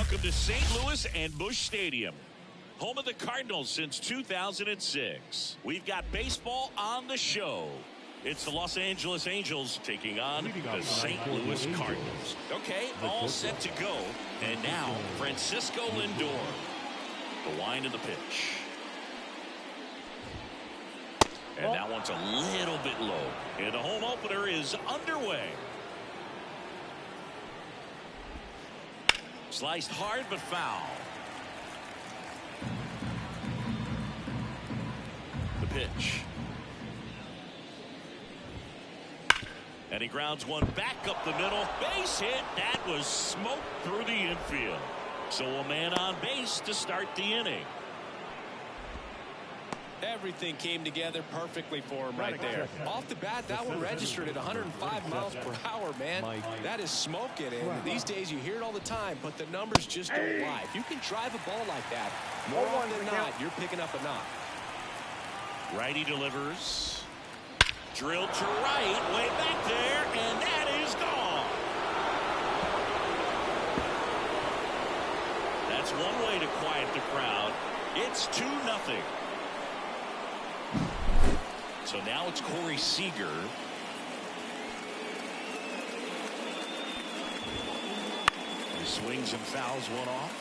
Welcome to St. Louis and Busch Stadium, home of the Cardinals since 2006. We've got baseball on the show. It's the Los Angeles Angels taking on the St. Louis Cardinals. Okay, all set to go. And now, Francisco Lindor. The wind of the pitch. And that one's a little bit low. And the home opener is underway. Sliced hard but foul. The pitch. And he grounds one back up the middle. Base hit. That was smoked through the infield. So a man on base to start the inning. Everything came together perfectly for him right there. Off the bat, that one registered at 105 miles per hour, man. That is smoking, and these days you hear it all the time, but the numbers just don't lie. If you can drive a ball like that, more often than not, you're picking up a knock. Righty delivers. Drilled to right, way back there, and that is gone. That's one way to quiet the crowd. It's 2-0. So now it's Corey Seager. He swings and fouls one off.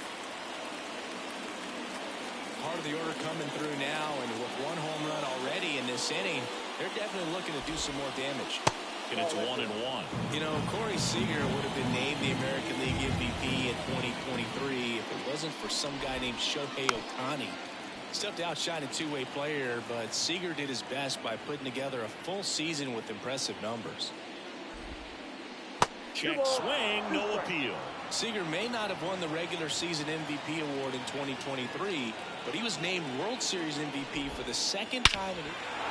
Part of the order coming through now, and with one home run already in this inning, they're definitely looking to do some more damage. And it's 1-1. You know, Corey Seager would have been named the American League MVP in 2023 if it wasn't for some guy named Shohei Ohtani. Tough to outshine a two-way player, but Seager did his best by putting together a full season with impressive numbers. Check swing, no appeal. Seager may not have won the regular season MVP award in 2023, but he was named World Series MVP for the second time in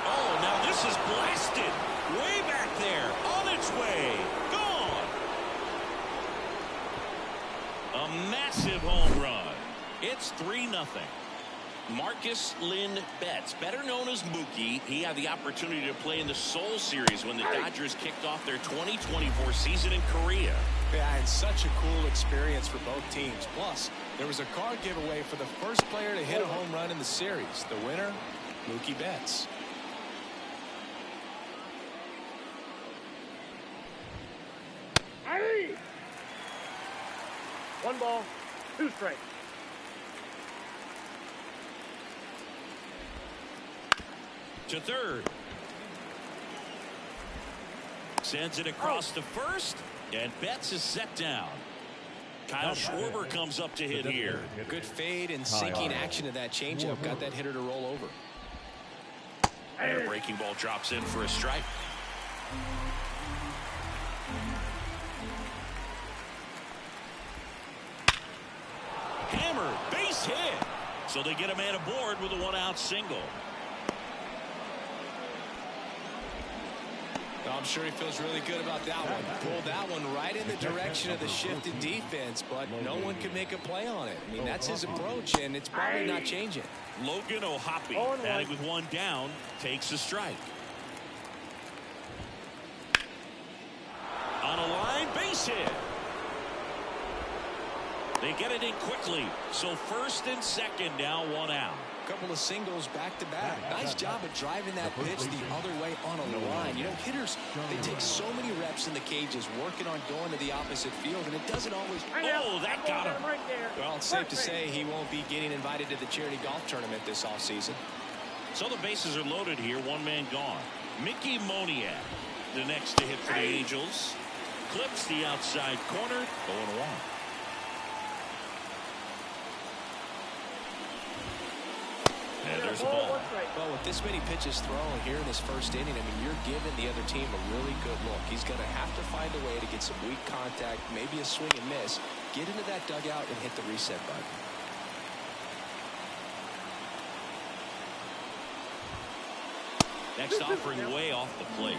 Oh, now this is blasted. Way back there, on its way, gone. A massive home run. It's 3-0. Marcus Lynn Betts, better known as Mookie, he had the opportunity to play in the Seoul Series when the Dodgers kicked off their 2024 season in Korea. Yeah, and such a cool experience for both teams. Plus, there was a card giveaway for the first player to hit a home run in the series. The winner, Mookie Betts. Hey! 1 ball, 2 strikes. To third. Sends it across to first, and Betts is set down. Kyle Schwarber comes up to hit here. Good fade and sinking action of that changeup got that hitter to roll over. And a breaking ball drops in for a strike. Hammer, base hit. So they get a man aboard with a 1-out single. I'm sure he feels really good about that one. Pulled that one right in the direction of the shifted defense, but no one could make a play on it. I mean, that's his approach, and it's probably not changing. Logan O'Hoppe, batting with 1 down, takes a strike. On a line, base hit. They get it in quickly, so first and second now 1 out. Couple of singles back-to-back. Nice job of driving that pitch the other way on a line. You know, hitters, they take so many reps in the cages working on going to the opposite field, and it doesn't always... Oh, that got him. Well, it's safe to say he won't be getting invited to the charity golf tournament this offseason. So the bases are loaded here, 1 man gone. Mickey Moniak, the next to hit for the Angels. Clips the outside corner, 0-1. And there's a ball. Well, with this many pitches thrown here in this first inning, I mean, you're giving the other team a really good look. He's going to have to find a way to get some weak contact, maybe a swing and miss, get into that dugout and hit the reset button. Next offering way off the plate.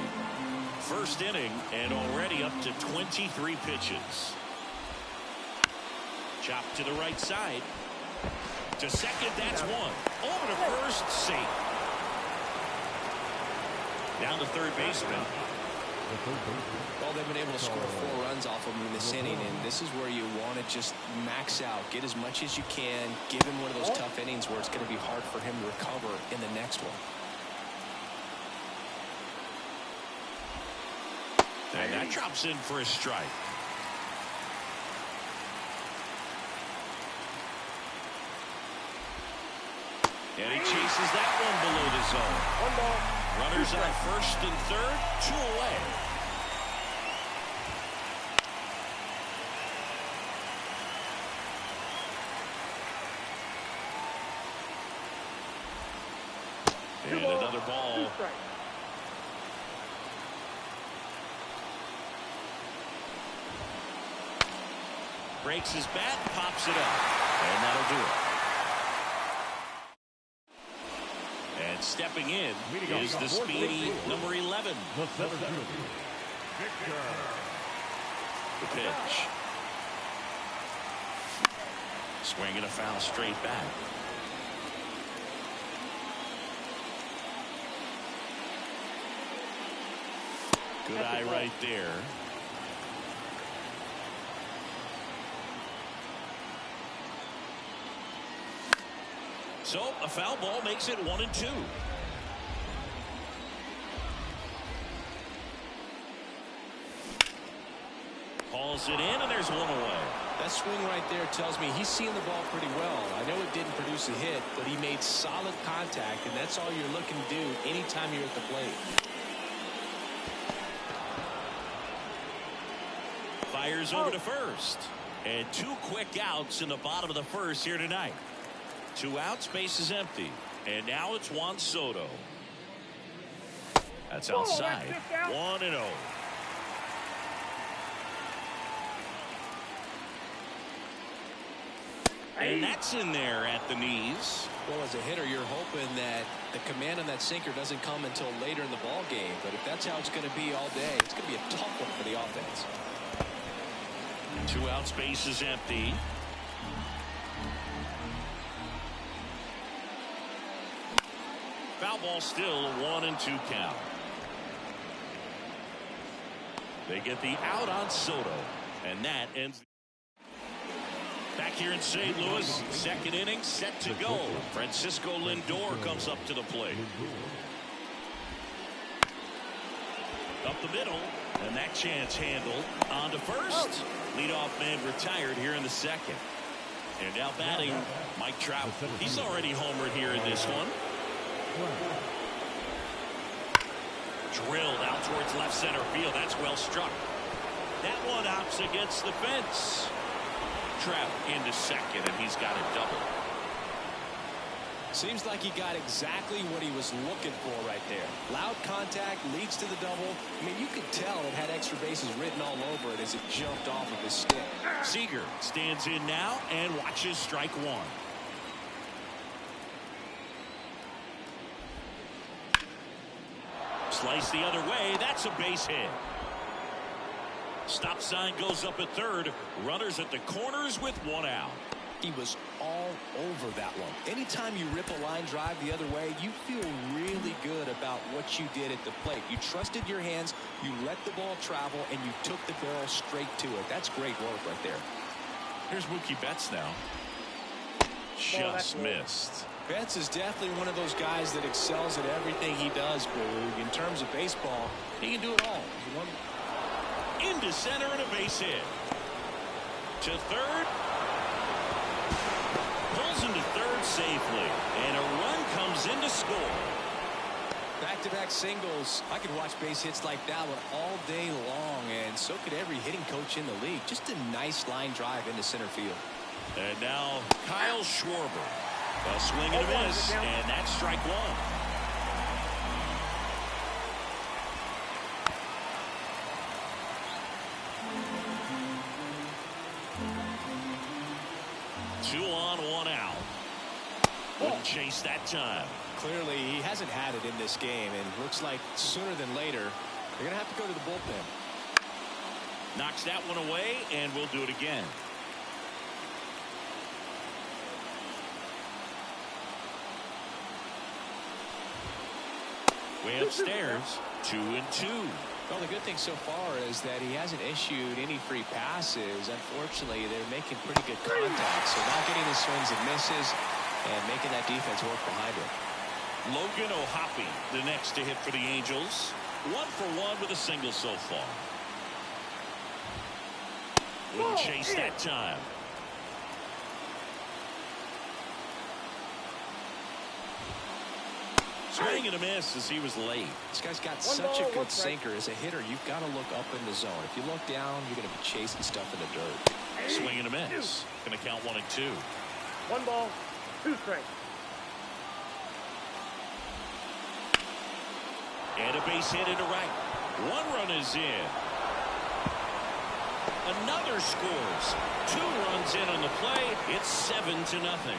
First inning and already up to 23 pitches. Chop to the right side. To second, that's 1. Over to first, safe. Down to third baseman. Well, they've been able to score 4 runs off of him in this inning, and this is where you want to just max out, get as much as you can, give him one of those tough innings where it's going to be hard for him to recover in the next one. And that drops in for a strike. And he chases that one below the zone. 1 ball. Runners on first and third, 2 away. And another ball. Breaks his bat, pops it up. And that'll do it. And stepping in is the speedy number 11. The pitch. Swinging a foul straight back. Good eye right there. So a foul ball makes it 1-2. Hauls it in, and there's one away. That swing right there tells me he's seeing the ball pretty well. I know it didn't produce a hit, but he made solid contact, and that's all you're looking to do anytime you're at the plate. Fires over to first. And 2 quick outs in the bottom of the first here tonight. 2 outs, base is empty. And now it's Juan Soto. That's outside. 1-0. And that's in there at the knees. Well, as a hitter, you're hoping that the command on that sinker doesn't come until later in the ball game. But if that's how it's going to be all day, it's going to be a tough one for the offense. 2 outs, base is empty. Foul ball still, a 1-2 count. They get the out on Soto, and that ends. Back here in St. Louis, second inning set to go. Francisco Lindor comes up to the plate. Up the middle, and that chance handled. On to first. Leadoff man retired here in the second. And now batting, Mike Trout. He's already homered here in this one. Drilled out towards left center field. That's well struck. That one hops against the fence. Trout into second, and he's got a double. Seems like he got exactly what he was looking for right there. Loud contact leads to the double. I mean, you could tell it had extra bases written all over it as it jumped off of his stick. Seager stands in now and watches strike one. Slice the other way. That's a base hit. Stop sign goes up at third. Runners at the corners with 1 out. He was all over that one. Anytime you rip a line drive the other way, you feel really good about what you did at the plate. You trusted your hands, you let the ball travel, and you took the barrel straight to it. That's great work right there. Here's Mookie Betts now. Just missed. Betts is definitely one of those guys that excels at everything he does, Boog. In terms of baseball, he can do it all. Into center and a base hit. To third. Pulls into third safely. And a run comes in to score. Back-to-back singles. I could watch base hits like that one all day long, and so could every hitting coach in the league. Just a nice line drive into center field. And now Kyle Schwarber. A swing and a miss, and that's strike one. Two on, 1 out. Wouldn't chase that time. Clearly, he hasn't had it in this game, and looks like sooner than later, they're going to have to go to the bullpen. Knocks that one away, and we'll do it again. Way upstairs, 2-2. Well, the good thing so far is that he hasn't issued any free passes. Unfortunately, they're making pretty good contact, so not getting the swings and misses and making that defense work behind it. Logan O'Hoppe, the next to hit for the Angels. 1 for 1 with a single so far. Wouldn't chase that time. Swing and a miss as he was late. This guy's got such a good sinker. As a hitter, you've got to look up in the zone. If you look down, you're going to be chasing stuff in the dirt. Swing and a miss. Going to count 1 and 2. 1 ball, 2 strikes. And a base hit into right. 1 run is in. Another scores. 2 runs in on the play. It's 7-0.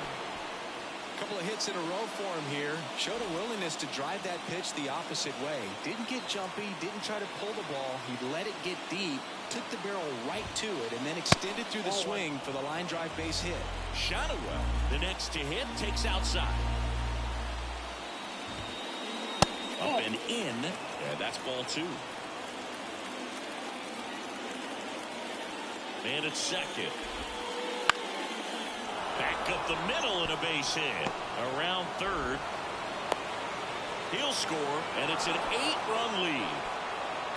Couple of hits in a row for him here. Showed a willingness to drive that pitch the opposite way. Didn't get jumpy, didn't try to pull the ball. He let it get deep, took the barrel right to it, and then extended through the swing for the line drive base hit. Shadowell, the next to hit, takes outside. Up and in, and that's ball 2. And it's second. Back up the middle and a base hit. Around third. He'll score, and it's an 8-run lead.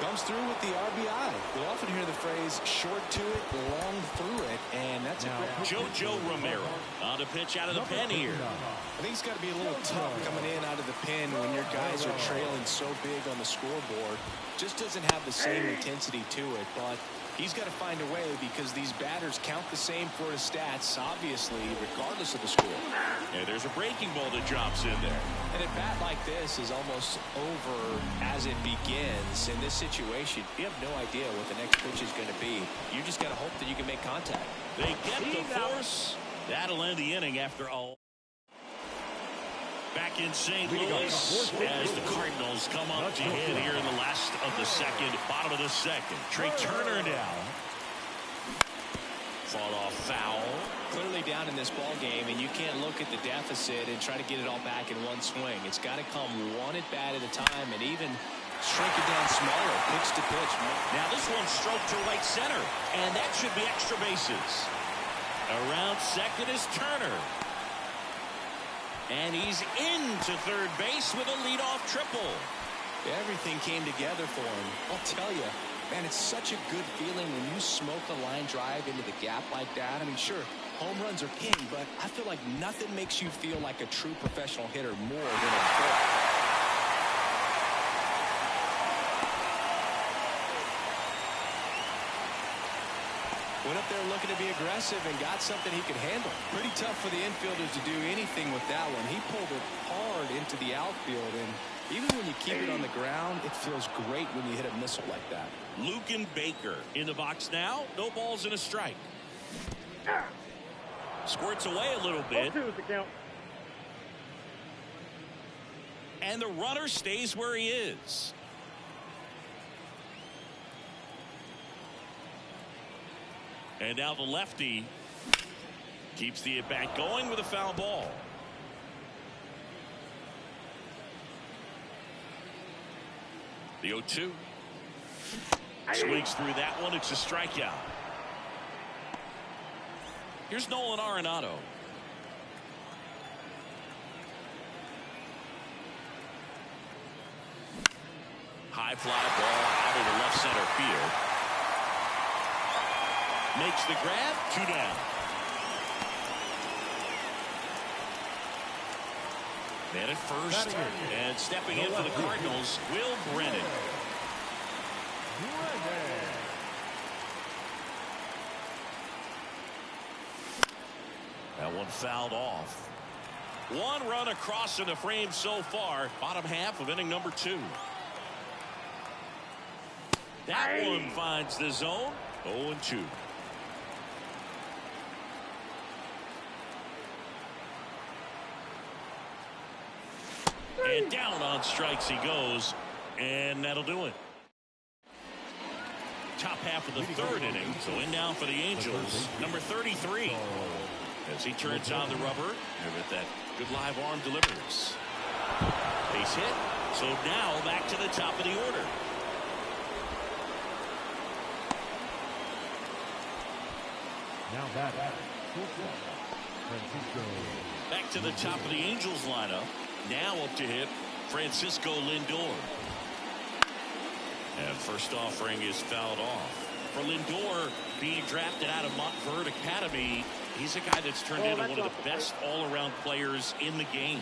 Comes through with the RBI. You'll often hear the phrase short to it, long through it, and that's now, JoJo Romero on a pitch out of the pen here. I think it's got to be a little tough coming in out of the pen when your guys are trailing so big on the scoreboard. Just doesn't have the same intensity to it, but he's got to find a way because these batters count the same for his stats, obviously, regardless of the score. Yeah, there's a breaking ball that drops in there. And a bat like this is almost over as it begins. In this situation, you have no idea what the next pitch is going to be. You just got to hope that you can make contact. They get the force. That'll end the inning after all. Back in St. Louis as the Cardinals come up to hit here in the last of the second, bottom of the second. Trey Turner down. Fought off foul. Clearly down in this ball game, and you can't look at the deficit and try to get it all back in one swing. It's got to come one at bat at a time, and even shrink it down smaller, pitch to pitch. Now this one's stroked to right center, and that should be extra bases. Around second is Turner. And he's into third base with a leadoff triple. Everything came together for him. I'll tell you, man, it's such a good feeling when you smoke a line drive into the gap like that. I mean, sure, home runs are king, but I feel like nothing makes you feel like a true professional hitter more than a hit. Went up there looking to be aggressive and got something he could handle. Pretty tough for the infielders to do anything with that one. He pulled it hard into the outfield, and even when you keep it on the ground, it feels great when you hit a missile like that. Luken Baker in the box now. No balls and a strike. Squirts away a little bit. 2 is the count. And the runner stays where he is. And now the lefty keeps the at-bat going with a foul ball. The 0-2. Swings through that one. It's a strikeout. Here's Nolan Arenado. High fly ball out of the left center field. Makes the grab, 2 down. Man at first, and stepping in for the Cardinals, Will Brennan. That one fouled off. 1 run across in the frame so far, bottom half of inning number 2. That one finds the zone, 0-2. And down on strikes he goes, and that'll do it. Top half of the third inning, so in now for the Angels, number 33. As he turns on the rubber, and with that good live arm delivers. Base hit, so now back to the top of the order. Now batting, Francisco. Back to the top of the Angels lineup. Now up to hit Francisco Lindor. And first offering is fouled off. For Lindor, being drafted out of Montverde Academy, he's a guy that's turned into one of the best all-around players in the game.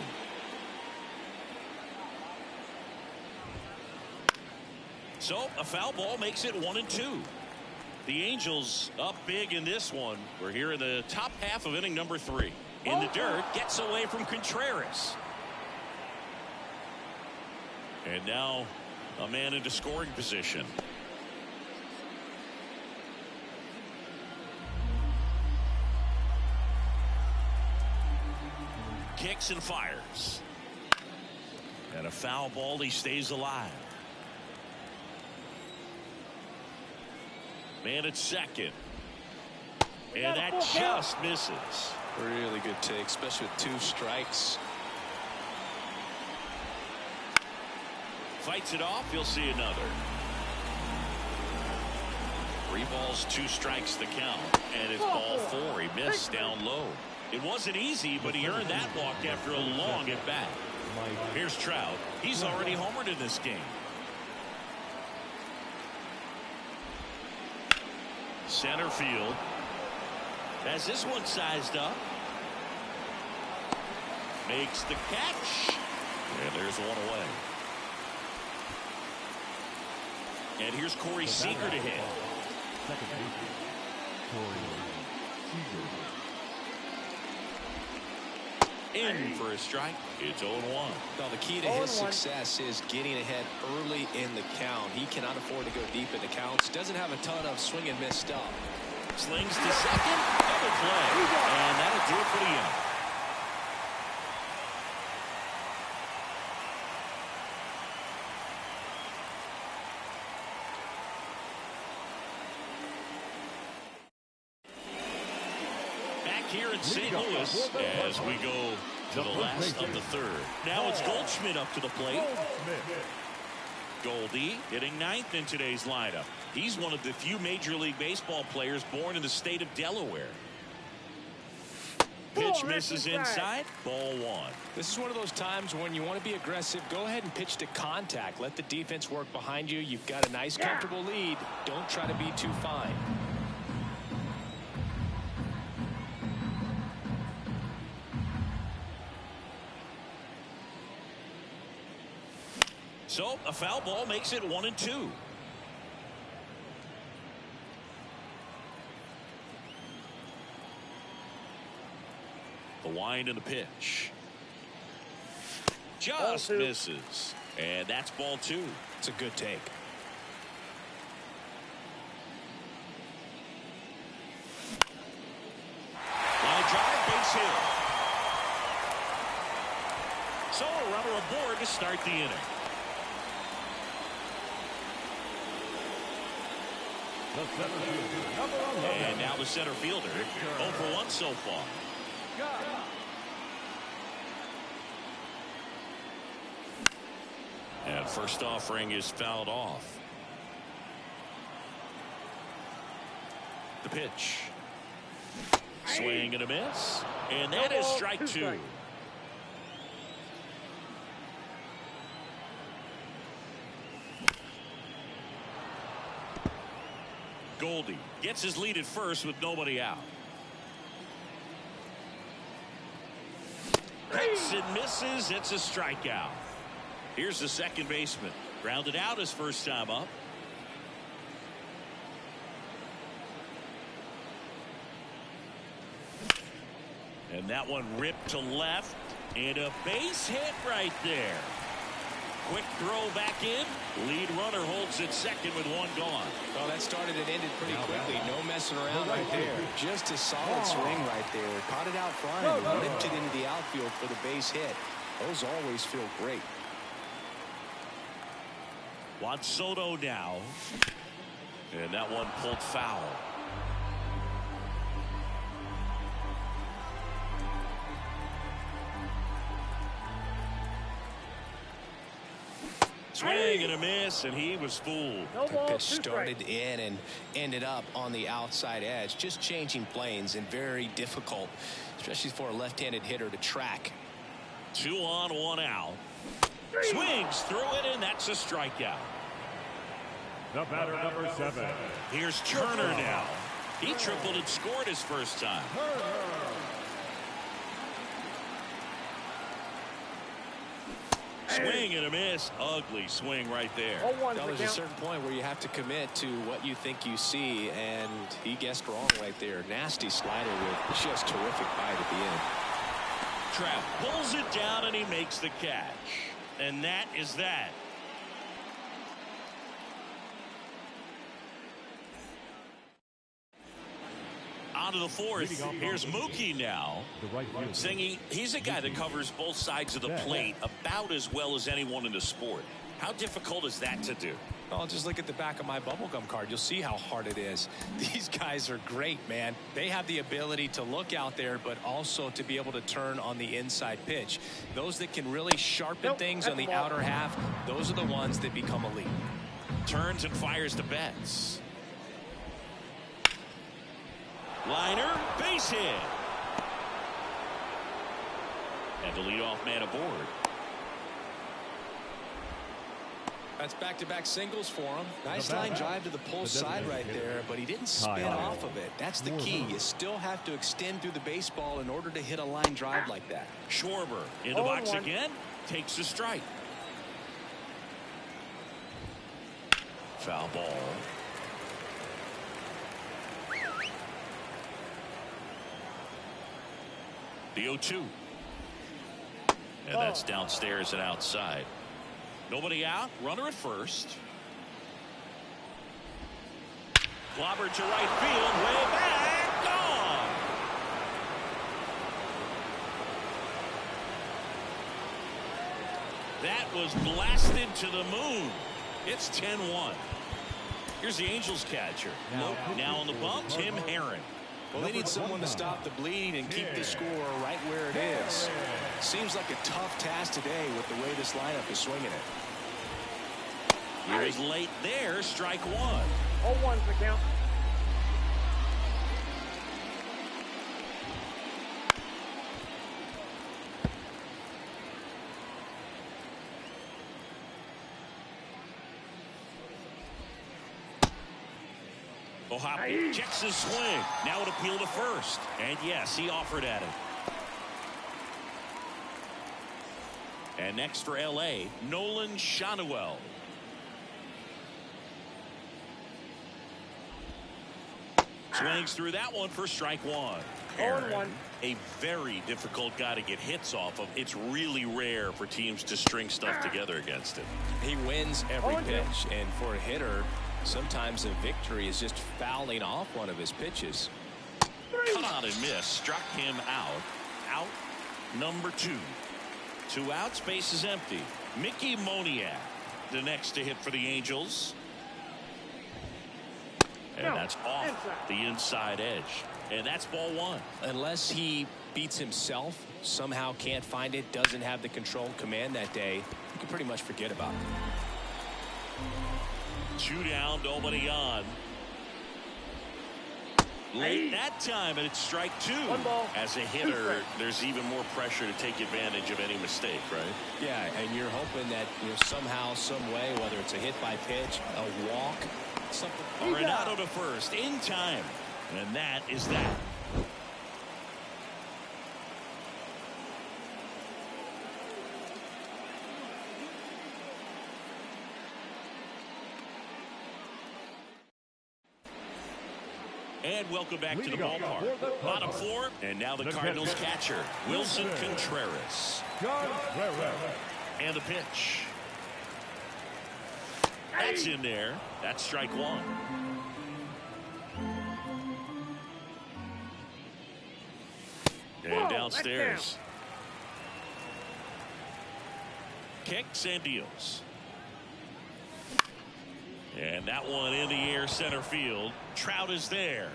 So a foul ball makes it 1-2. The Angels up big in this one. We're here in the top half of inning number 3. In the dirt, gets away from Contreras. And now a man into scoring position. Kicks and fires. And a foul ball. He stays alive. Man at second. And that just misses. Really good take, especially with 2 strikes. Fights it off. You'll see another. 3 balls, 2 strikes the count. And it's ball 4. He missed down low. It wasn't easy, but he earned that walk after a long at bat. Here's Trout. He's already homered in this game. Center field. Has this one sized up. Makes the catch. And there's one away. And here's Corey Seager to hit. Second baseman, Corey Seager. In for a strike. It's 0-1. Well, the key to his success is getting ahead early in the count. He cannot afford to go deep in the counts. Doesn't have a ton of swing and miss stuff. Slings to second. Double play. And that'll do it for the inning. Back here in St. Louis as we go to the last of the 3rd. Now it's Goldschmidt up to the plate. Goldie hitting 9th in today's lineup. He's one of the few Major League Baseball players born in the state of Delaware. Pitch misses inside. Ball 1. This is one of those times when you want to be aggressive. Go ahead and pitch to contact. Let the defense work behind you. You've got a nice, comfortable lead. Don't try to be too fine. So a foul ball makes it 1-2. The wind and the pitch. Just misses. And that's ball 2. It's a good take. Line drive, base hit. So a runner aboard to start the inning. And now the center fielder. 0 for 1 so far. And first offering is fouled off. The pitch. Swing and a miss. And that is strike 2. Goldie gets his lead at first with nobody out. Hits and misses. It's a strikeout. Here's the second baseman. Grounded out his first time up. And that one ripped to left. And a base hit right there. Quick throw back in. Lead runner holds at second with 1 gone. Well, that started and ended pretty quickly. No messing around right there. Just a solid swing right there. Caught it out front and ripped it into the outfield for the base hit. Those always feel great. Juan Soto now. And that one pulled foul. Swing and a miss, and he was fooled. No The ball, pitch 2 started strikes. in and ended up on the outside edge. Just changing planes and very difficult, especially for a left-handed hitter to track. 2 on, 1 out. Swings through it, and that's a strikeout. The batter, number 7. Here's Turner now. He tripled and scored his first time. Swing and a miss. Ugly swing right there. 0-1 Well, the there's a count. certain point where you have to commit to what you think you see, and he guessed wrong right there. Nasty slider with just terrific bite at the end. Trout pulls it down, and he makes the catch. And that is that. On to the 4th. Here's Mookie now. The right fielder. Singy, he's a guy that covers both sides of the plate about as well as anyone in the sport. How difficult is that to do? Well, just look at the back of my bubblegum card. You'll see how hard it is. These guys are great, man. They have the ability to look out there, but also to be able to turn on the inside pitch. Those that can really sharpen things on the outer half, those are the ones that become elite. Turns and fires to Betts. Liner, base hit. And the leadoff man aboard. That's back-to-back singles for him. Nice line drive to the pull side right there, but he didn't spin off of it. That's the key. You still have to extend through the baseball in order to hit a line drive like that. Schwarber in the box again. Takes the strike. Foul ball. The 0-2. And that's downstairs and outside. Nobody out. Runner at first. Clobbered to right field. Way back. Gone. That was blasted to the moon. It's 10-1. Here's the Angels catcher. Now on the bump, Tim Herron. Well, they need someone to stop the bleeding and keep the score right where it is. Seems like a tough task today with the way this lineup is swinging it. He was late there. Strike 1. 0-1 the count. O'Hoppe checks his swing. Now it appeal to first. And yes, he offered at it. And next for L.A., Nolan Shanuel. Swings through that one for strike 1. 0-1. A very difficult guy to get hits off of. It's really rare for teams to string stuff together against him. He wins every pitch, and for a hitter, sometimes a victory is just fouling off one of his pitches. Cut on and miss. Struck him out. Out number 2. 2 outs. Base is empty. Mickey Moniak, the next to hit for the Angels. And that's off the inside edge. And that's ball 1. Unless he beats himself, somehow can't find it, doesn't have the control command that day, you can pretty much forget about it. 2 down, nobody on. Late that time, and it's strike 2. 1 ball. As a hitter, there's even more pressure to take advantage of any mistake, right? Yeah, and you're hoping that somehow, some way, whether it's a hit by pitch, a walk, something. Arenado to first in time, and that is that. And welcome back to the ballpark. Bottom 4, and now the Cardinals catcher, Wilson Contreras. And the pitch. That's in there. That's strike 1. And downstairs. Kicks and deals. And that one in the air center field. Trout is there.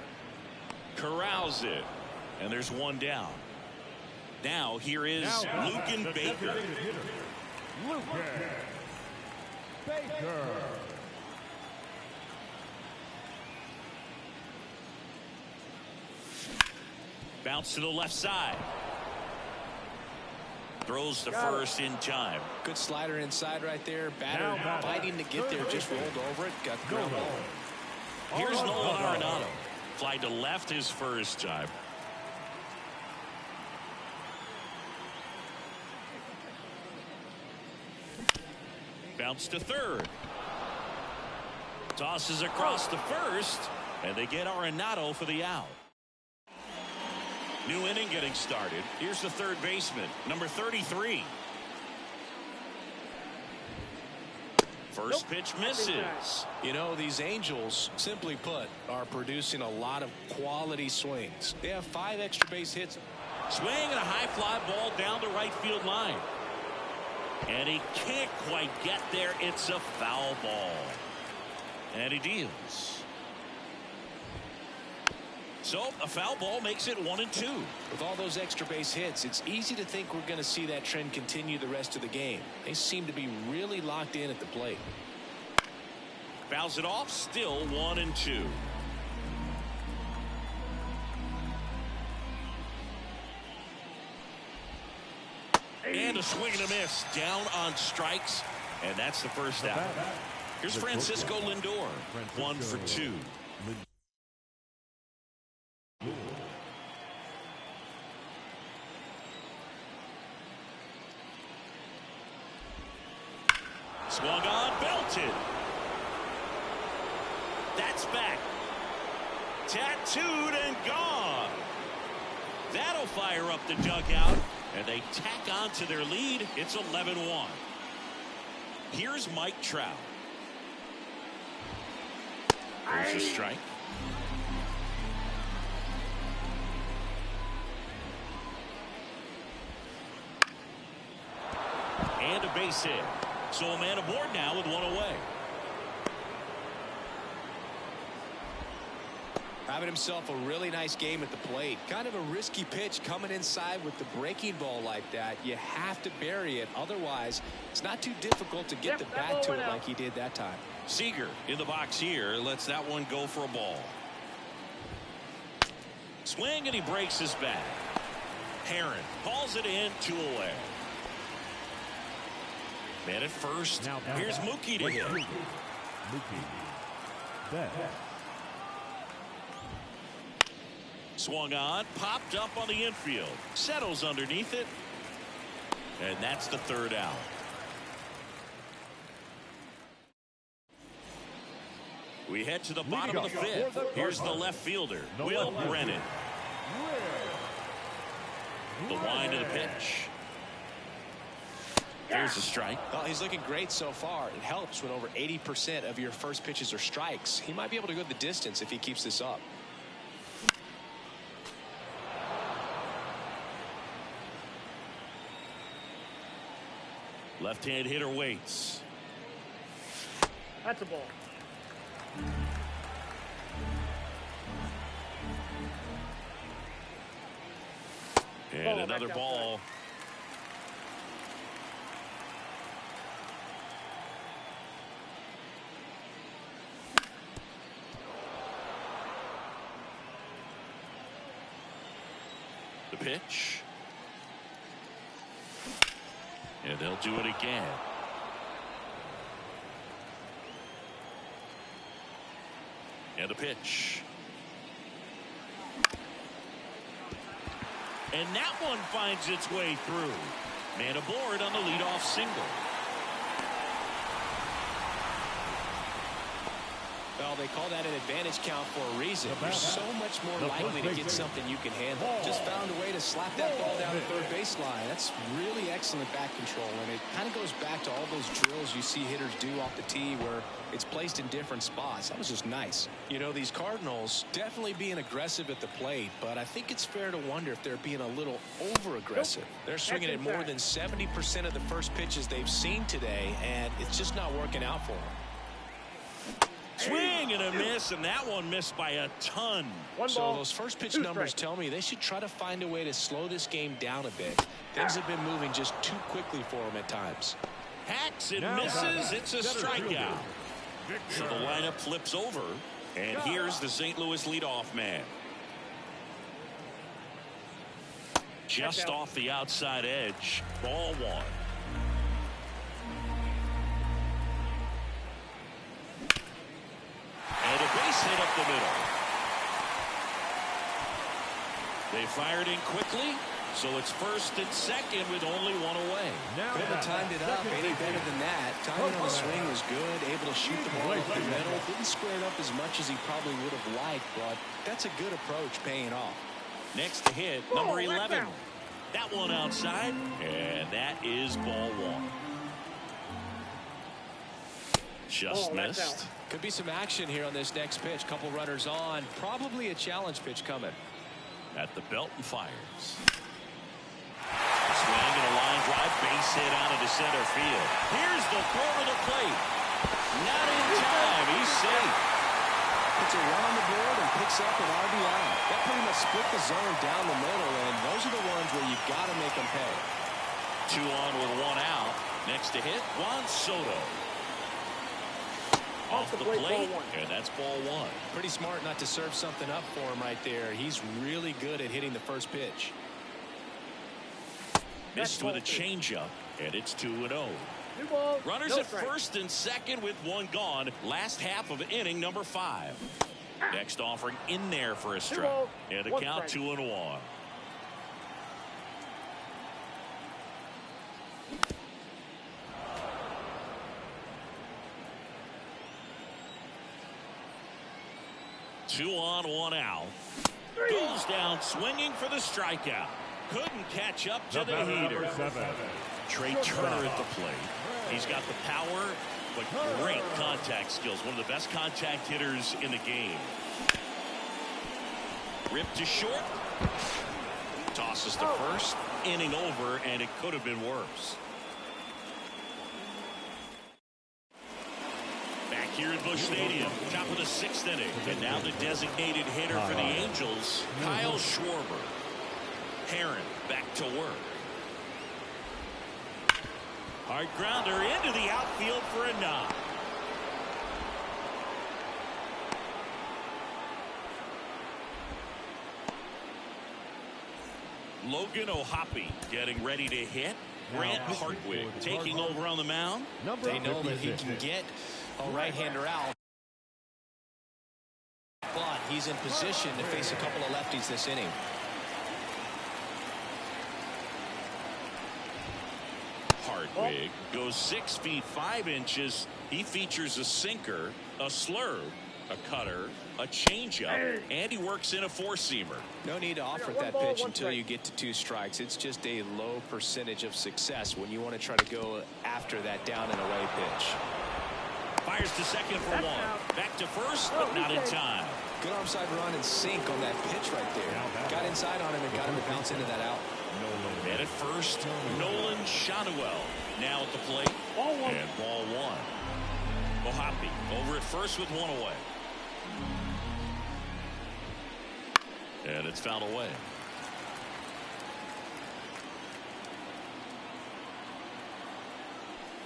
Corrals it. And there's 1 down. Now here is Luken Baker. Baker. Bounce to the left side. Throws to first in time. Good slider inside right there. Batter fighting to get there. Just rolled over it. Got the ground ball. Here's Nolan Arenado. Fly to left his first time. Bounce to third. Tosses across to first. And they get Arenado for the out. New inning getting started. Here's the third baseman, number 33. First pitch misses. You know, these Angels, simply put, are producing a lot of quality swings. They have 5 extra base hits. Swing and a high fly ball down the right field line. And he can't quite get there. It's a foul ball. And he deals. So a foul ball makes it 1-2. With all those extra base hits, it's easy to think we're going to see that trend continue the rest of the game. They seem to be really locked in at the plate. Fouls it off, still 1-2. And a swing and a miss down on strikes, and that's the first out. Here's Francisco Lindor, 1 for 2. Swung on, belted. That's back. Tattooed and gone. That'll fire up the dugout, and they tack on to their lead. It's 11-1. Here's Mike Trout. There's a strike. And a base hit. So a man aboard now with 1 away. Having himself a really nice game at the plate. Kind of a risky pitch coming inside with the breaking ball like that. You have to bury it. Otherwise, it's not too difficult to get the bat to it like he did that time. Seager in the box here. Lets that one go for a ball. Swing and he breaks his bat. Herron calls it in, 2 away. Man at first. Now here's Mookie to hit. Mookie. Swung on, popped up on the infield. Settles underneath it. And that's the third out. We head to the bottom of the 5th. Here's the left fielder, Will Brennan. The wind of the pitch. Here's a strike. Well, he's looking great so far. It helps when over 80% of your first pitches are strikes. He might be able to go the distance if he keeps this up. Left-hand hitter waits. That's a ball. And another ball. The pitch. And they'll do it again. And the pitch. And that one finds its way through. Man aboard on the leadoff single. Well, they call that an advantage count for a reason. You're so much more likely to get something you can handle. Just found a way to slap that ball down the third baseline. That's really excellent bat control, and it kind of goes back to all those drills you see hitters do off the tee where it's placed in different spots. That was just nice. You know, these Cardinals definitely being aggressive at the plate, but I think it's fair to wonder if they're being a little over-aggressive. They're swinging at more than 70% of the first pitches they've seen today, and it's just not working out for them. Swing and a miss, and that one missed by a ton. So those first pitch numbers tell me they should try to find a way to slow this game down a bit. Things have been moving just too quickly for them at times. Hacks and misses. It's a strikeout. So the lineup flips over. And here's the St. Louis leadoff man. Just off the outside edge. Ball 1. And a base hit up the middle. They fired in quickly, so it's first and second with only one away. Could have timed it up any better than that. Timing on the swing was good, able to shoot the ball up the middle. Didn't square it up as much as he probably would have liked, but that's a good approach paying off. Next to hit, number 11. That one outside, and that is ball 1. Just missed. Could be some action here on this next pitch. Couple runners on. Probably a challenge pitch coming. At the belt and fires. Swing and a line drive, base hit out into center field. Here's the throw to the plate. Not in time. He's safe. Puts a run on the board and picks up an RBI. That pretty much split the zone down the middle, and those are the ones where you've got to make them pay. 2 on with 1 out. Next to hit, Juan Soto. Off the plate, and that's ball 1. Pretty smart not to serve something up for him right there. He's really good at hitting the first pitch. Missed with a changeup, and it's 2-0. Runners at first and second with 1 gone. Last half of inning number 5. Next offering in there for a strike. And the count 2-1. Two on, 1 out. Goes down swinging for the strikeout. Couldn't catch up to the heater. Trey Turner at the plate. He's got the power, but great contact skills. One of the best contact hitters in the game. Ripped to short. Tosses to first. Inning over, and it could have been worse. Back here at Busch Stadium, top of the 6th inning. And now the designated hitter for the Angels, Kyle Schwarber. Herron back to work. Hard grounder into the outfield for a knock. Logan O'Hoppe getting ready to hit. Grant Hartwig taking over on the mound. They know that he can get a right-hander out, but he's in position to face a couple of lefties this inning. Hartwig goes 6 feet 5 inches. He features a sinker, a slurve, a cutter, a changeup, and he works in a 4-seamer. No need to offer that pitch until you get to 2 strikes. It's just a low percentage of success when you want to try to go after that down and away pitch. Fires to second for 1. Back to first, but not in time. Good onside run and sink on that pitch right there. Got inside on him and got him to bounce into that out. And at first, Nolan Shotwell now at the plate. And ball 1. O'Hoppe over at first with 1 away. And it's fouled away.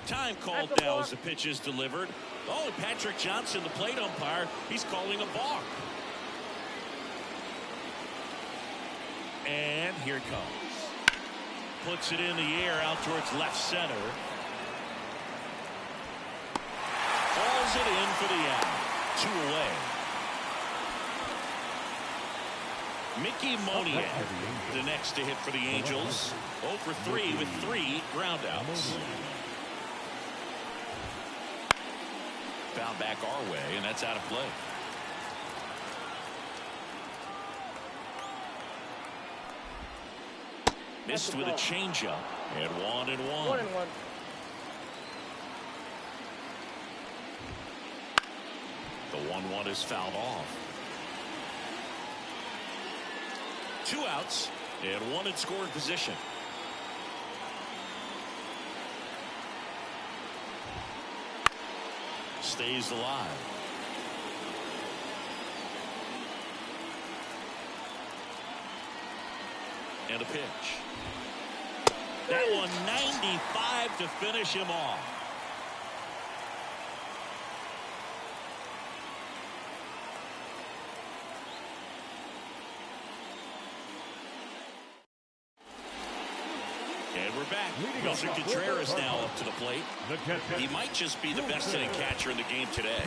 Time called now as the pitch is delivered. Oh, and Patrick Johnson, the plate umpire, he's calling a balk. And here it comes. Puts it in the air out towards left center. Falls it in for the out. 2 away. Mickey Monier, the next to hit for the Angels. 0 for 3 with 3 groundouts. Found back our way, and that's out of play. Missed with a changeup, and 1-1. 1-1. The 1-1 is fouled off. 2 outs and 1 in scoring position. Stays alive. And a pitch. That one 95 to finish him off. back. Wilson Contreras now up to the plate. He might just be the best hitting catcher in the game today.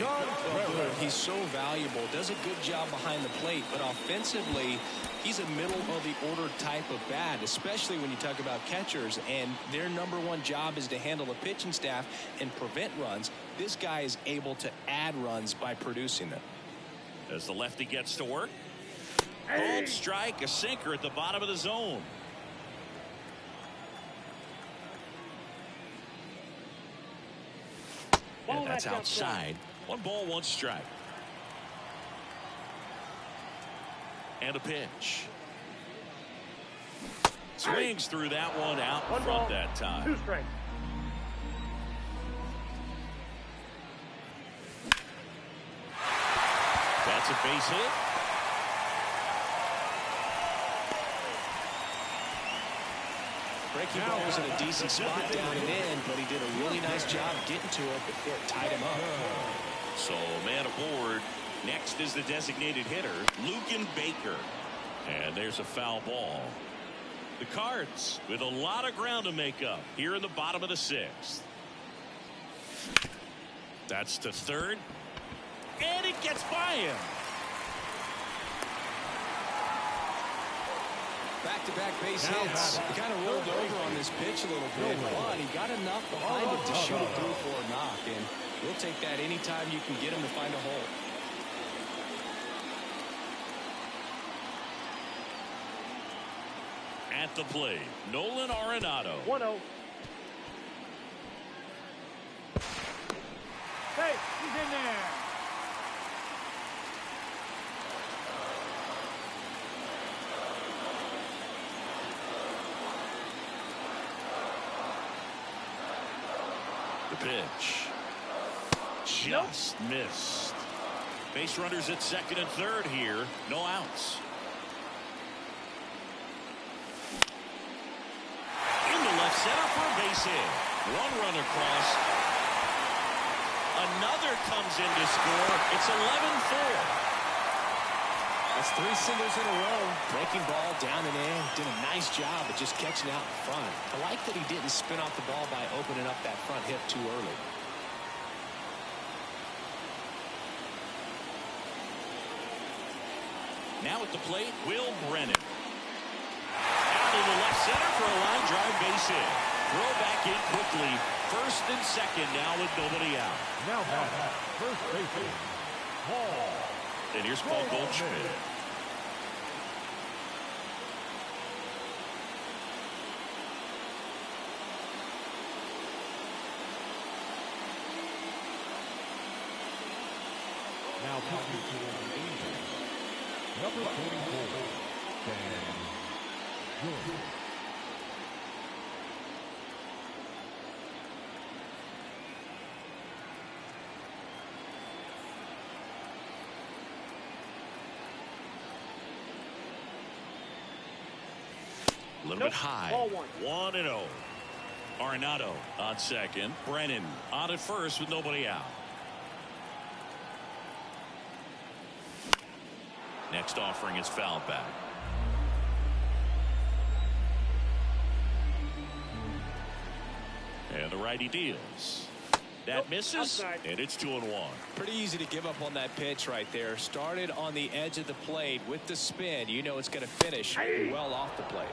He's so valuable, does a good job behind the plate, but offensively, he's a middle of the order type of bat, especially when you talk about catchers, and their number one job is to handle the pitching staff and prevent runs. This guy is able to add runs by producing them. As the lefty gets to work. Called strike, a sinker at the bottom of the zone. And that's outside. 1 ball, 1 strike. And a pitch. Swings through that one out in front that time. 2 strikes. That's a base hit. Breaking ball was in a decent spot down and in, but he did a really nice job getting to it before it tied him up. So man aboard. Next is the designated hitter, Lucan Baker. And there's a foul ball. The Cards with a lot of ground to make up here in the bottom of the 6th. That's to third. And it gets by him. Back-to-back base hits. He kind of rolled over on this pitch a little bit, but he got enough behind it to shoot it through for a knock, and we'll take that anytime you can get him to find a hole. At the plate, Nolan Arenado. 1-0. Hey, he's in there. The pitch. Just missed. Base runners at second and third here. No outs. Into left center for a base hit. 1 run across. Another comes in to score. It's 11-4. That's 3 singles in a row. Breaking ball down and in. Did a nice job of just catching out in front. I like that he didn't spin off the ball by opening up that front hip too early. Now at the plate, Will Brennan. Out in the left center for a line drive base hit. Throw back in quickly. First and second now with nobody out. Now back, first baseman, Paul. And here's Paul Goldschmidt. Now pitching to the Angels, number 44, Dan Jordan. A little bit high. Ball 1. 1-0. Arenado on second. Brennan on at first with nobody out. Next offering is fouled back. And the righty deals. That misses, outside. and it's 2-1. Pretty easy to give up on that pitch right there. Started on the edge of the plate with the spin. You know it's going to finish well off the plate.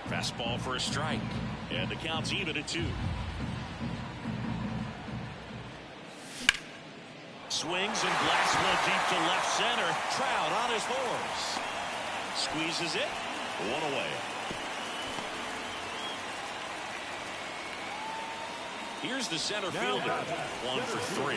Fastball for a strike. And the count's even at 2. Swings and blasts one deep to left center. Trout on his horse. Squeezes it. 1 away. Here's the center fielder. 1 for 3.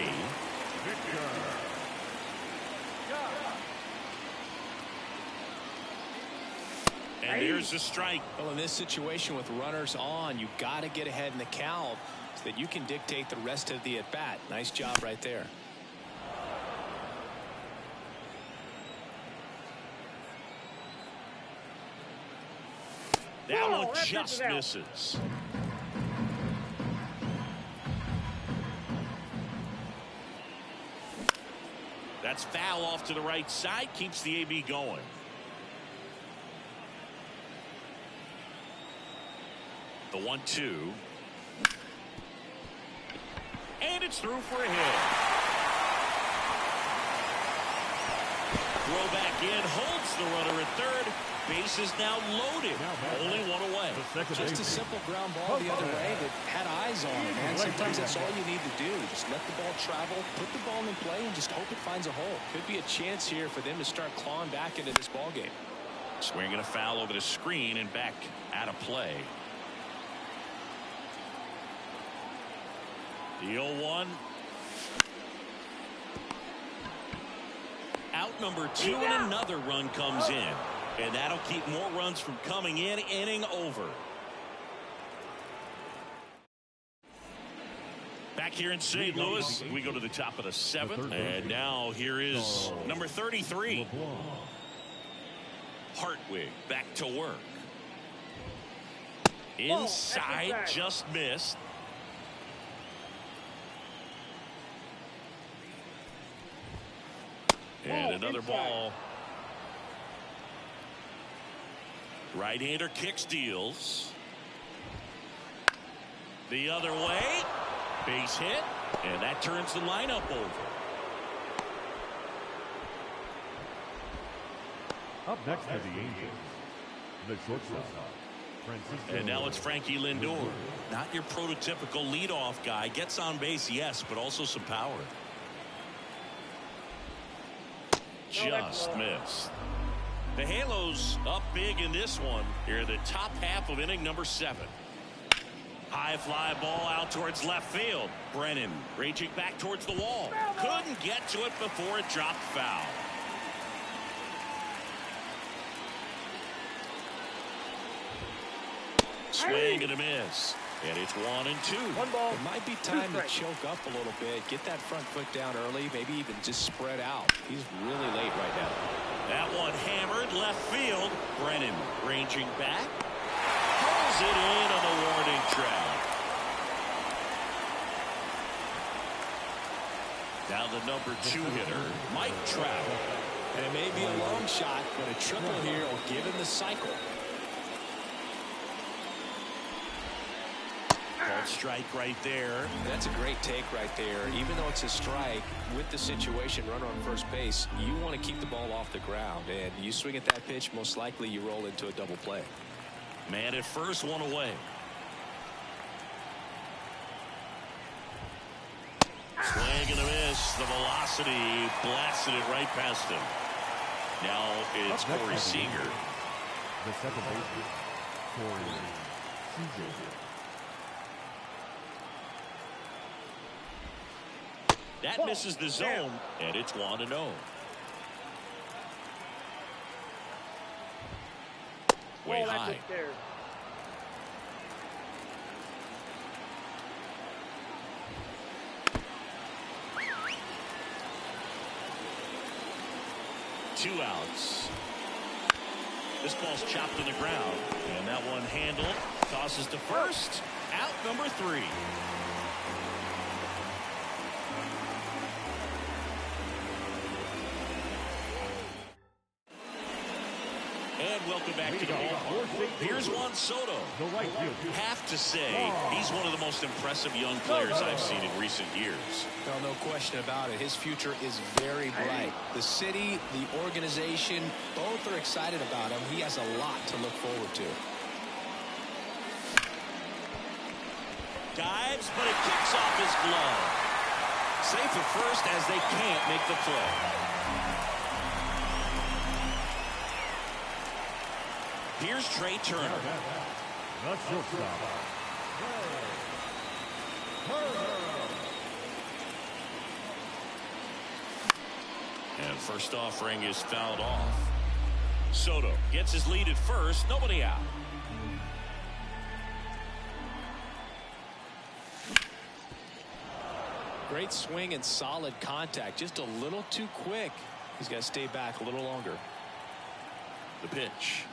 And here's the strike. Well, in this situation with runners on, you got to get ahead in the count so that you can dictate the rest of the at-bat. Nice job right there. That one just misses. That's foul off to the right side. Keeps the AB going. The 1-2. And it's through for a hit. Throw back in, holds the runner at third. Base is now loaded. Only one away. Just a simple ground ball the other way that had eyes on it, man. Sometimes that's all you need to do. Just let the ball travel, put the ball in play, and just hope it finds a hole. Could be a chance here for them to start clawing back into this ball game. Swinging a foul over the screen and back out of play. The 0-1. Out number 2, and another run comes in. And that'll keep more runs from coming in. Inning over. Back here in St. Louis, we go to the top of the 7th. And now here is number 33. Hartwig back to work. Inside, just missed. And another ball. Right-hander kicks, deals. The other way. Base hit. And that turns the lineup over. Up next are the Angels. The shortstop. And now it's Frankie Lindor. Not your prototypical leadoff guy. Gets on base, yes, but also some power. Just missed. The Halos up big in this one. Here, the top half of inning number 7. High fly ball out towards left field. Brennan raging back towards the wall. Couldn't get to it before it dropped foul. Swing and a miss. And it's 1-2. It might be time to choke up a little bit. Get that front foot down early. Maybe even just spread out. He's really late right now. That one hammered left field. Brennan ranging back. Pulls it in on the warning track. Now the number 2 hitter, Mike Trout. And it may be a long shot, but a triple here will give him the cycle. Called strike right there. That's a great take right there. Even though it's a strike, with the situation, runner on first base, you want to keep the ball off the ground. And you swing at that pitch, most likely you roll into a double play. Man at first, one away. Swing and a miss. The velocity blasted it right past him. Now it's Corey Seager. The second baseman, Corey Seager. That misses the zone, and it's 1-0. Way high. 2 outs. This ball's chopped to the ground, and that one handled. Tosses to first. Out number 3. And welcome back to the ballpark. Here's Juan Soto. Have to say, he's one of the most impressive young players I've seen in recent years. Well, no question about it. His future is very bright. The city, the organization, both are excited about him. He has a lot to look forward to. Dives, but it kicks off his glove. Safe at first as they can't make the play. Here's Trey Turner. And first offering is fouled off. Soto gets his lead at first. Nobody out. Great swing and solid contact. Just a little too quick. He's got to stay back a little longer. The pitch.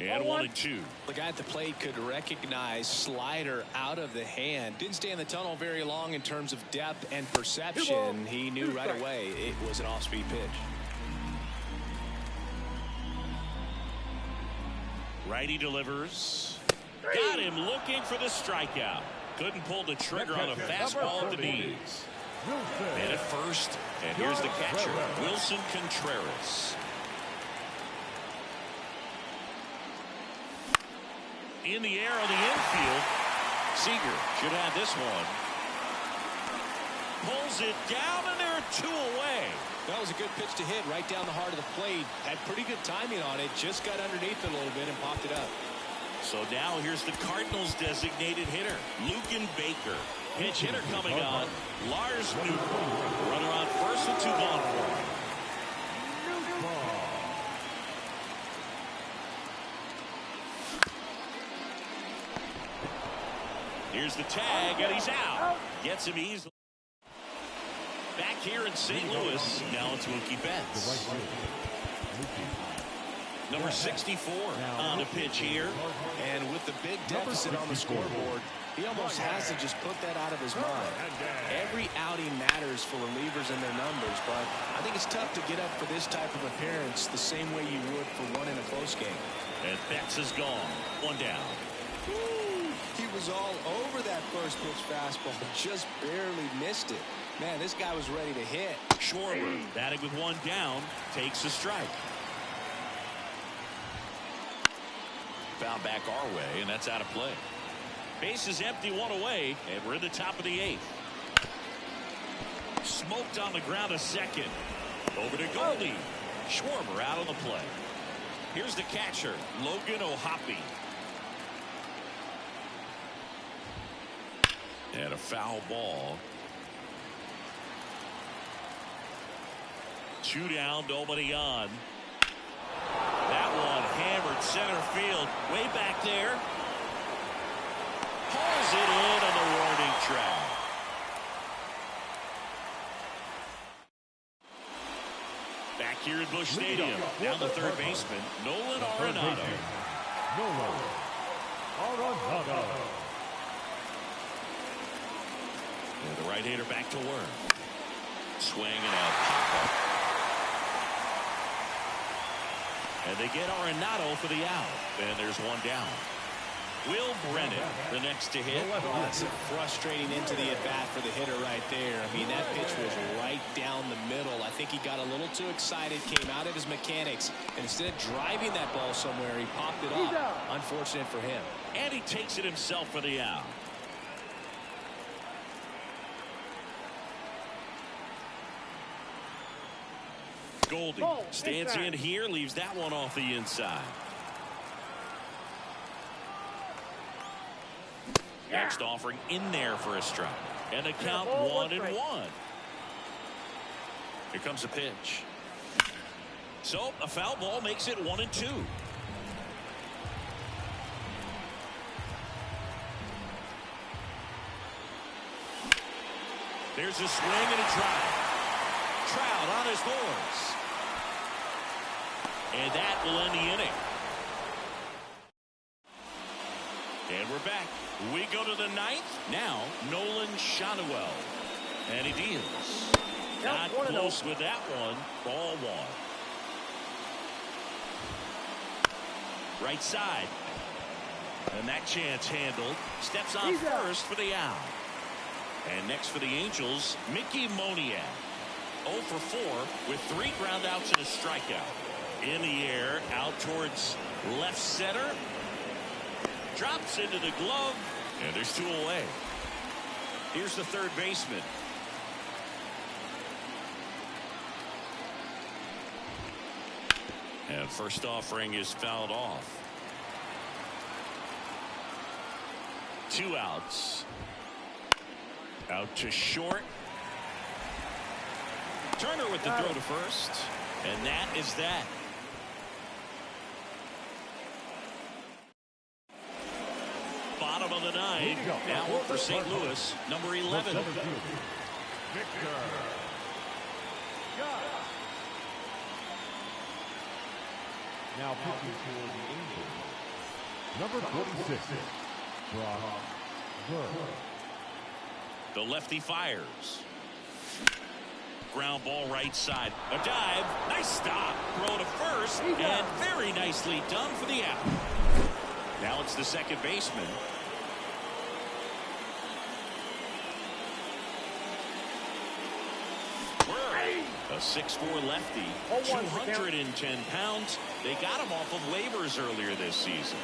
And 1-2. The guy at the plate could recognize slider out of the hand. Didn't stay in the tunnel very long in terms of depth and perception. He knew right away it was an off-speed pitch. Righty delivers. Got him looking for the strikeout. Couldn't pull the trigger on a fastball at the knees. And at first, and here's the catcher, Wilson Contreras. In the air on the infield. Seager should have this one. Pulls it down, and there are two away. That was a good pitch to hit right down the heart of the plate. Had pretty good timing on it. Just got underneath it a little bit and popped it up. So now here's the Cardinals' designated hitter, Luken Baker. Pinch hitter coming on, Lars Newton. Runner on first with two gone for him. Here's the tag, and he's out. Gets him easily. Back here in St. Louis, now it's Mookie Betts. Number 64 on the pitch here. And with the big deficit on the scoreboard, he almost has to just put that out of his mind. Every outing matters for relievers and their numbers, but I think it's tough to get up for this type of appearance the same way you would for one in a close game. And Betts is gone. One down. He was all over that first pitch fastball, but just barely missed it. Man, this guy was ready to hit. Schwarber, batting with one down, takes a strike. Foul back our way, and that's out of play. Base is empty, one away, and we're in the top of the eighth. Smoked on the ground a second. Over to Goldie. Schwarber out on the play. Here's the catcher, Logan O'Hoppe. And a foul ball. Two down, nobody on. That one hammered center field. Way back there. Pulls it in on the warning track. Back here at Busch Stadium. Down the third baseman, Nolan Arenado. And the right-hander back to work. Swing and a pop-up. And they get Arenado for the out. And there's one down. Will Brennan, the next to hit. Oh, that's frustrating into the at-bat for the hitter right there. I mean, that pitch was right down the middle. I think he got a little too excited, came out of his mechanics, and instead of driving that ball somewhere, he popped it up. Unfortunate for him. And he takes it himself for the out. Goldie stands in here, leaves that one off the inside. Next offering in there for a strike. And the count 1-1. Here comes a pitch. So a foul ball makes it 1-2. There's a swing and a drive. Trout on his horse. And that will end the inning. And we're back. We go to the ninth. Now, Nolan Schanuel. And he deals. Not close with that one. Ball one. Right side. And that chance handled. Steps on first for the out. And next for the Angels, Mickey Moniak. 0 for 4 with 3 groundouts and a strikeout. In the air, out towards left center. Drops into the glove, and there's 2 away. Here's the third baseman. And first offering is fouled off. 2 outs. Out to short. Turner with the throw to first. And that is that. Bottom of the ninth. Now for St. Louis, number 11. Now pitching for the Angels, number 46, Brock Burke. The lefty fires. Ground ball right side. A dive. Nice stop. Throw to first. And very nicely done for the out. Now it's the second baseman. A 6'4" lefty, 210 pounds. They got him off of waivers earlier this season.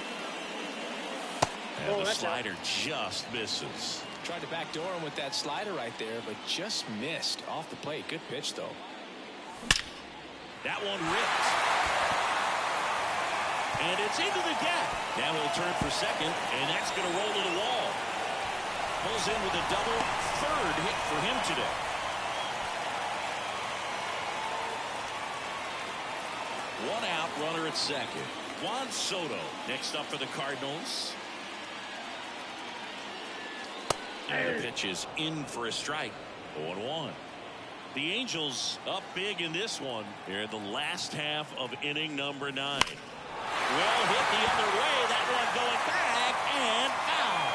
And the slider just misses. Tried to backdoor him with that slider right there, but just missed off the plate. Good pitch, though. That one ripped. And it's into the gap. Now he'll turn for second, and that's going to roll to the wall. Pulls in with a double, third hit for him today. One out, runner at second. Juan Soto next up for the Cardinals. And the pitch is in for a strike. 0-1. The Angels up big in this one. They're in the last half of inning number 9. Well hit the other way. That one going back and out.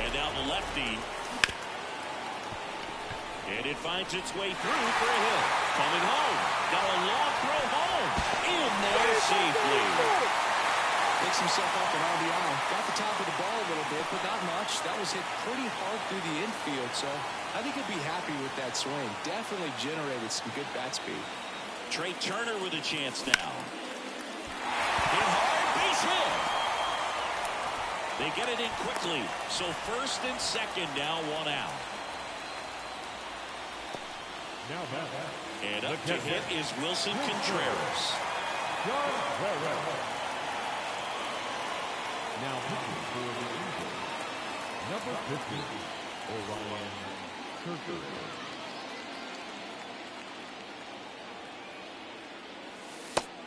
And now the lefty. And it finds its way through for a hit. Coming home. Got a long throw home. In there safely. Picks himself up an RBI. Got the top of the ball a little bit, but not much. That was hit pretty hard through the infield, so I think he'll be happy with that swing. Definitely generated some good bat speed. Trey Turner with a chance now. Hit hard, base hit. They get it in quickly. So first and second now, one out. Now back. And up to hit is Wilson Contreras. Now pitching for the Angels, number 50, Orion Kirker.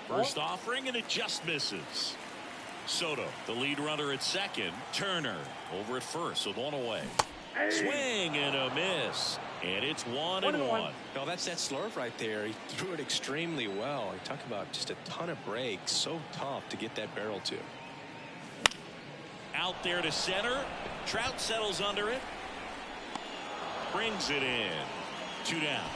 First offering, and it just misses. Soto, the lead runner at second. Turner over at first with one away. Swing and a miss. And it's 1-1. Well, that's that slurve right there. He threw it extremely well. You talk about just a ton of breaks. So tough to get that barrel to. Out there to center. Trout settles under it. Brings it in. 2 down.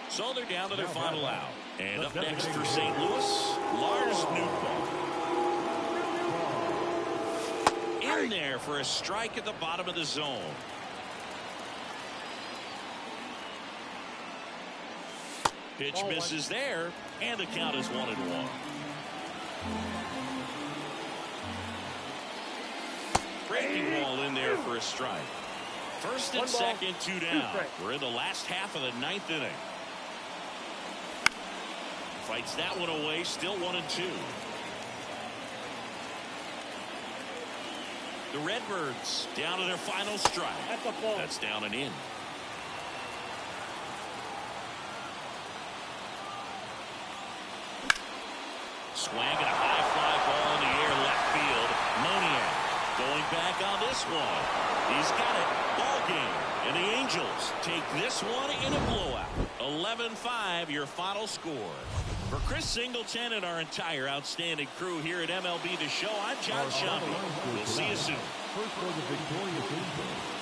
So they're down to their final out. And up next for St. Louis, Lars Nootbaar. In there for a strike at the bottom of the zone. Pitch misses there, and the count is 1-1. Breaking ball in there for a strike. First and second, 2 down. We're in the last half of the 9th inning. Fights that one away, still 1-2. The Redbirds down to their final strike. That's down and in. Swang and a high fly ball in the air left field. Moniak going back on this one. He's got it. Ball game. And the Angels take this one in a blowout. 11-5 your final score. For Chris Singleton and our entire outstanding crew here at MLB The Show, I'm John Shampi. We'll see you soon. First for the victorious Angels,